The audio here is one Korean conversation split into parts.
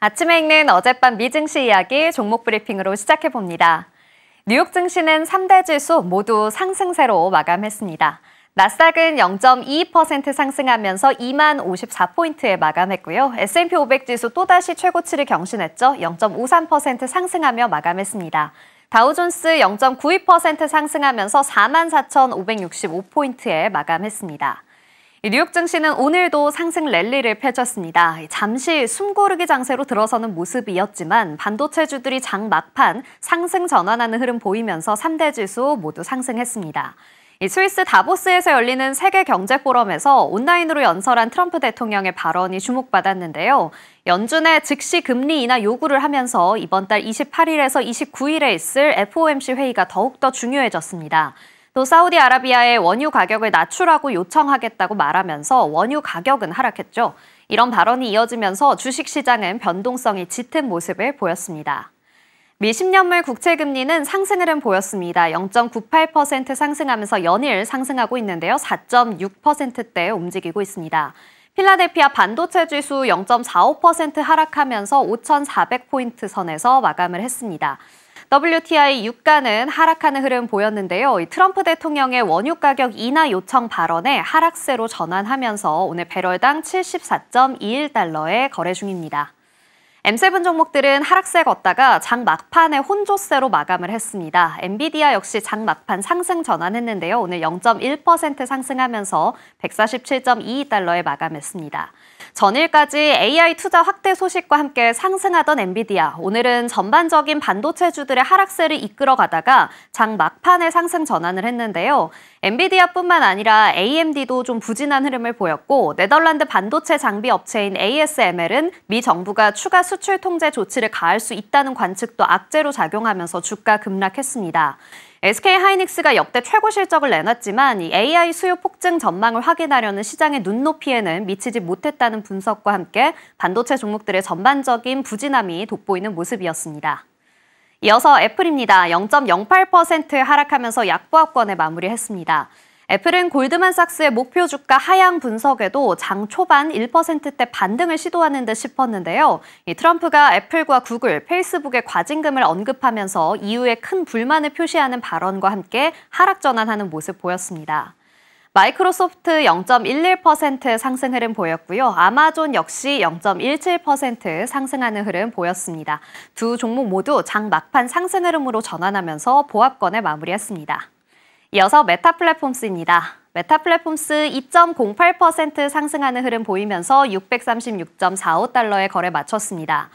아침에 읽는 어젯밤 미증시 이야기 종목 브리핑으로 시작해봅니다. 뉴욕 증시는 3대 지수 모두 상승세로 마감했습니다. 나스닥은 0.22% 상승하면서 20,054포인트에 마감했고요. S&P 500 지수 또다시 최고치를 경신했죠. 0.53% 상승하며 마감했습니다. 다우존스 0.92% 상승하면서 44,565포인트에 마감했습니다. 뉴욕 증시는 오늘도 상승 랠리를 펼쳤습니다. 잠시 숨고르기 장세로 들어서는 모습이었지만 반도체주들이 장 막판 상승 전환하는 흐름 보이면서 3대 지수 모두 상승했습니다. 스위스 다보스에서 열리는 세계경제포럼에서 온라인으로 연설한 트럼프 대통령의 발언이 주목받았는데요. 연준의 즉시 금리 인하 요구를 하면서 이번 달 28일에서 29일에 있을 FOMC 회의가 더욱더 중요해졌습니다. 또 사우디아라비아의 원유 가격을 낮추라고 요청하겠다고 말하면서 원유 가격은 하락했죠. 이런 발언이 이어지면서 주식시장은 변동성이 짙은 모습을 보였습니다. 미 10년물 국채금리는 상승 흐름 보였습니다. 0.98% 상승하면서 연일 상승하고 있는데요. 4.6%대에 움직이고 있습니다. 필라델피아 반도체 지수 0.45% 하락하면서 5,400포인트 선에서 마감을 했습니다. WTI 유가는 하락하는 흐름 보였는데요. 트럼프 대통령의 원유 가격 인하 요청 발언에 하락세로 전환하면서 오늘 배럴당 74.21달러에 거래 중입니다. M7 종목들은 하락세 걷다가 장 막판에 혼조세로 마감을 했습니다. 엔비디아 역시 장 막판 상승 전환했는데요. 오늘 0.1% 상승하면서 147.22달러에 마감했습니다. 전일까지 AI 투자 확대 소식과 함께 상승하던 엔비디아, 오늘은 전반적인 반도체주들의 하락세를 이끌어가다가 장 막판에 상승 전환을 했는데요. 엔비디아뿐만 아니라 AMD도 좀 부진한 흐름을 보였고 네덜란드 반도체 장비 업체인 ASML은 미 정부가 추가 수출 통제 조치를 가할 수 있다는 관측도 악재로 작용하면서 주가 급락했습니다. SK하이닉스가 역대 최고 실적을 내놨지만 이 AI 수요 폭증 전망을 확인하려는 시장의 눈높이에는 미치지 못했다는 분석과 함께 반도체 종목들의 전반적인 부진함이 돋보이는 모습이었습니다. 이어서 애플입니다. 0.08% 하락하면서 약보합권에 마무리했습니다. 애플은 골드만삭스의 목표 주가 하향 분석에도 장 초반 1%대 반등을 시도하는 듯 싶었는데요. 트럼프가 애플과 구글, 페이스북의 과징금을 언급하면서 이후에 큰 불만을 표시하는 발언과 함께 하락 전환하는 모습 보였습니다. 마이크로소프트 0.11% 상승 흐름 보였고요. 아마존 역시 0.17% 상승하는 흐름 보였습니다. 두 종목 모두 장 막판 상승 흐름으로 전환하면서 보합권에 마무리했습니다. 이어서 메타플랫폼스입니다. 메타플랫폼스 2.08% 상승하는 흐름 보이면서 636.45달러에 거래 마쳤습니다.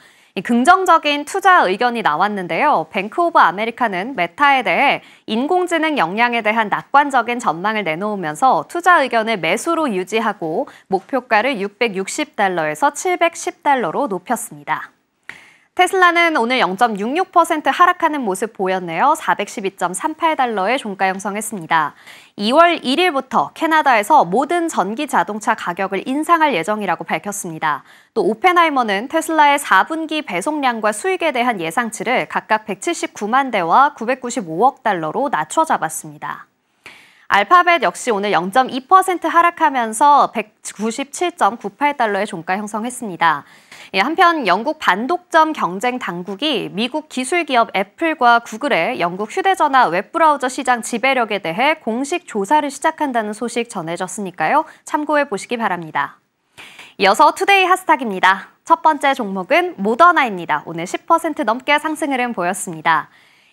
긍정적인 투자 의견이 나왔는데요. 뱅크 오브 아메리카는 메타에 대해 인공지능 역량에 대한 낙관적인 전망을 내놓으면서 투자 의견을 매수로 유지하고 목표가를 660달러에서 710달러로 높였습니다. 테슬라는 오늘 0.66% 하락하는 모습 보였네요. 412.38달러에 종가 형성했습니다. 2월 1일부터 캐나다에서 모든 전기 자동차 가격을 인상할 예정이라고 밝혔습니다. 또 오펜하이머는 테슬라의 4분기 배송량과 수익에 대한 예상치를 각각 179만 대와 995억 달러로 낮춰 잡았습니다. 알파벳 역시 오늘 0.2% 하락하면서 197.98달러의 종가 형성했습니다. 한편 영국 반독점 경쟁 당국이 미국 기술기업 애플과 구글의 영국 휴대전화 웹브라우저 시장 지배력에 대해 공식 조사를 시작한다는 소식 전해졌으니까요. 참고해 보시기 바랍니다. 이어서 투데이 핫스탁입니다. 첫 번째 종목은 모더나입니다. 오늘 10% 넘게 상승 흐름 보였습니다.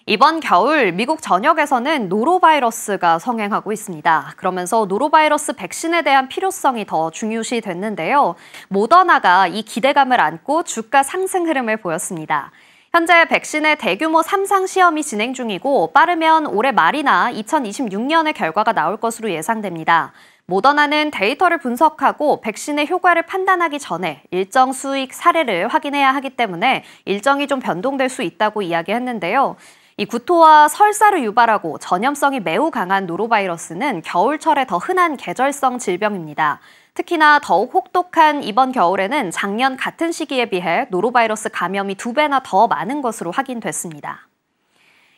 이번 겨울 미국 전역에서는 노로바이러스가 성행하고 있습니다. 그러면서 노로바이러스 백신에 대한 필요성이 더 중요시 됐는데요. 모더나가 이 기대감을 안고 주가 상승 흐름을 보였습니다. 현재 백신의 대규모 3상 시험이 진행 중이고 빠르면 올해 말이나 2026년에 결과가 나올 것으로 예상됩니다. 모더나는 데이터를 분석하고 백신의 효과를 판단하기 전에 일정 수익 사례를 확인해야 하기 때문에 일정이 좀 변동될 수 있다고 이야기했는데요. 이 구토와 설사를 유발하고 전염성이 매우 강한 노로바이러스는 겨울철에 더 흔한 계절성 질병입니다. 특히나 더욱 혹독한 이번 겨울에는 작년 같은 시기에 비해 노로바이러스 감염이 2배나 더 많은 것으로 확인됐습니다.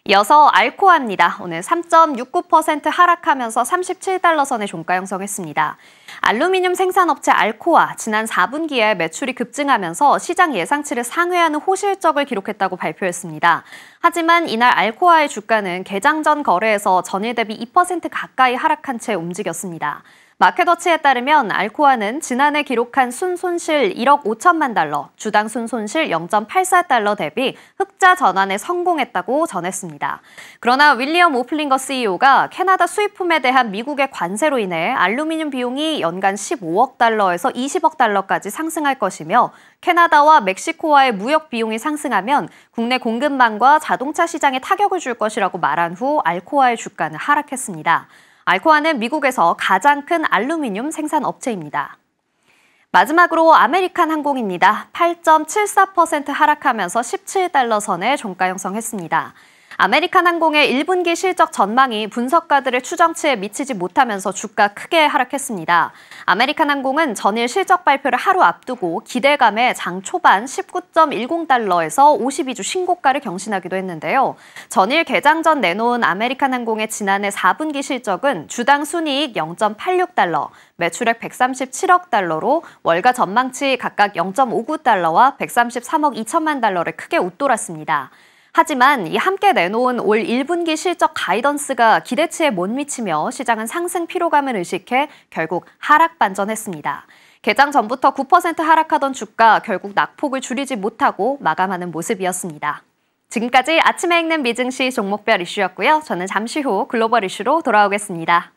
이어서 알코아입니다. 오늘 3.69% 하락하면서 37달러 선의 종가 형성했습니다. 알루미늄 생산업체 알코아, 지난 4분기에 매출이 급증하면서 시장 예상치를 상회하는 호실적을 기록했다고 발표했습니다. 하지만 이날 알코아의 주가는 개장 전 거래에서 전일 대비 2% 가까이 하락한 채 움직였습니다. 마켓워치에 따르면 알코아는 지난해 기록한 순손실 1억 5천만 달러, 주당 순손실 0.84달러 대비 흑자 전환에 성공했다고 전했습니다. 그러나 윌리엄 오플링거 CEO가 캐나다 수입품에 대한 미국의 관세로 인해 알루미늄 비용이 연간 15억 달러에서 20억 달러까지 상승할 것이며 캐나다와 멕시코와의 무역 비용이 상승하면 국내 공급망과 자동차 시장에 타격을 줄 것이라고 말한 후 알코아의 주가는 하락했습니다. 알코아는 미국에서 가장 큰 알루미늄 생산 업체입니다. 마지막으로 아메리칸 항공입니다. 8.74% 하락하면서 17달러 선의 종가 형성했습니다. 아메리칸 항공의 1분기 실적 전망이 분석가들의 추정치에 미치지 못하면서 주가 크게 하락했습니다. 아메리칸 항공은 전일 실적 발표를 하루 앞두고 기대감에 장 초반 19.10달러에서 52주 신고가를 경신하기도 했는데요. 전일 개장 전 내놓은 아메리칸 항공의 지난해 4분기 실적은 주당 순이익 0.86달러, 매출액 137억 달러로 월가 전망치 각각 0.59달러와 133억 2천만 달러를 크게 웃돌았습니다. 하지만 이 함께 내놓은 올 1분기 실적 가이던스가 기대치에 못 미치며 시장은 상승 피로감을 의식해 결국 하락 반전했습니다. 개장 전부터 9% 하락하던 주가 결국 낙폭을 줄이지 못하고 마감하는 모습이었습니다. 지금까지 아침에 읽는 미증시 종목별 이슈였고요. 저는 잠시 후 글로벌 이슈로 돌아오겠습니다.